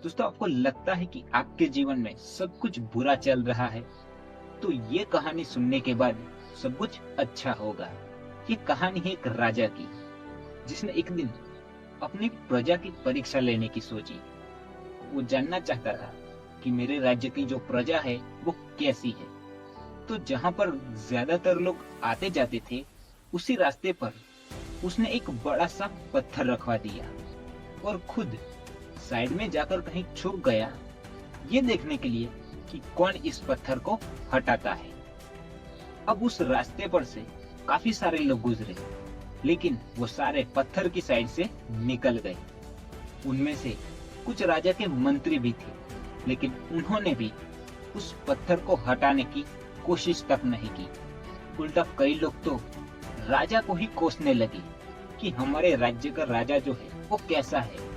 दोस्तों, आपको लगता है कि आपके जीवन में सब कुछ बुरा चल रहा है, तो ये कहानी सुनने के बाद सब कुछ अच्छा होगा। ये कहानी है एक राजा की, जिसने एक दिन अपनी प्रजा की परीक्षा लेने की सोची। वो जानना चाहता था कि मेरे राज्य की जो प्रजा है वो कैसी है। तो जहां पर ज्यादातर लोग आते जाते थे, उसी रास्ते पर उसने एक बड़ा सा पत्थर रखवा दिया और खुद साइड में जाकर कहीं छुप गया, ये देखने के लिए कि कौन इस पत्थर को हटाता है। अब उस रास्ते पर से काफी सारे लोग गुजरे, लेकिन वो सारे पत्थर की साइड से निकल गए। उनमें से कुछ राजा के मंत्री भी थे, लेकिन उन्होंने भी उस पत्थर को हटाने की कोशिश तक नहीं की। उल्टा कई लोग तो राजा को ही कोसने लगे कि हमारे राज्य का राजा जो है वो कैसा है,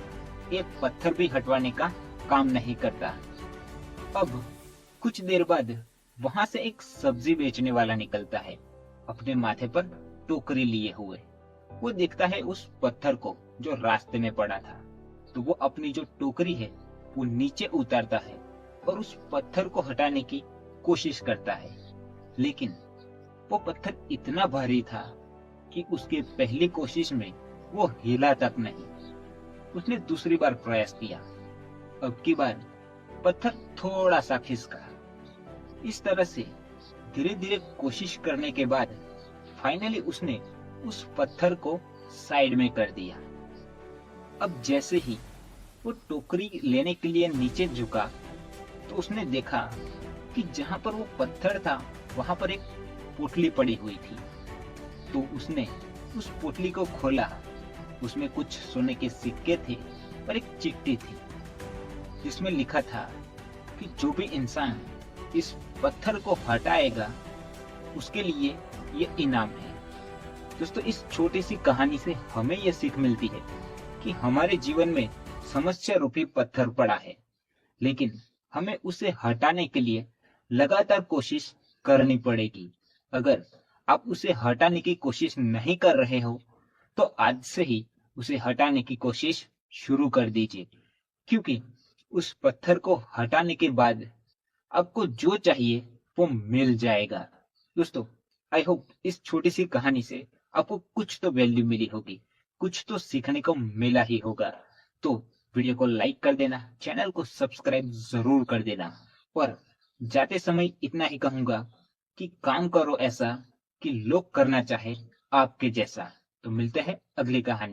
एक पत्थर भी हटवाने का काम नहीं करता। अब कुछ देर बाद वहां से एक सब्जी बेचने वाला निकलता है, अपने माथे पर टोकरी लिए हुए। वो देखता है उस पत्थर को जो रास्ते में पड़ा था, तो वो अपनी जो टोकरी है वो नीचे उतारता है और उस पत्थर को हटाने की कोशिश करता है। लेकिन वो पत्थर इतना भारी था कि उसके पहली कोशिश में वो हिला तक नहीं। उसने दूसरी बार प्रयास किया। अब की बार पत्थर थोड़ा सा खिसका। इस तरह से धीरे धीरे कोशिश करने के बाद फाइनली उसने उस पत्थर को साइड में कर दिया। अब जैसे ही वो टोकरी लेने के लिए नीचे झुका, तो उसने देखा कि जहां पर वो पत्थर था वहां पर एक पोटली पड़ी हुई थी। तो उसने उस पोटली को खोला। उसमें कुछ सोने के सिक्के थे और एक चिट्ठी थी, जिसमें लिखा था कि जो भी इंसान इस पत्थर को हटाएगा उसके लिए ये इनाम है। दोस्तों, इस छोटी सी कहानी से हमें यह सीख मिलती है कि हमारे जीवन में समस्या रूपी पत्थर पड़ा है, लेकिन हमें उसे हटाने के लिए लगातार कोशिश करनी पड़ेगी। अगर आप उसे हटाने की कोशिश नहीं कर रहे हो, तो आज से ही उसे हटाने की कोशिश शुरू कर दीजिए, क्योंकि उस पत्थर को हटाने के बाद आपको जो चाहिए वो मिल जाएगा। दोस्तों, आई होप इस छोटी सी कहानी से आपको कुछ तो वैल्यू मिली होगी, कुछ तो सीखने को मिला ही होगा। तो वीडियो को लाइक कर देना, चैनल को सब्सक्राइब जरूर कर देना, और जाते समय इतना ही कहूंगा कि काम करो ऐसा कि लोग करना चाहे आपके जैसा। तो मिलते हैं अगली कहानी।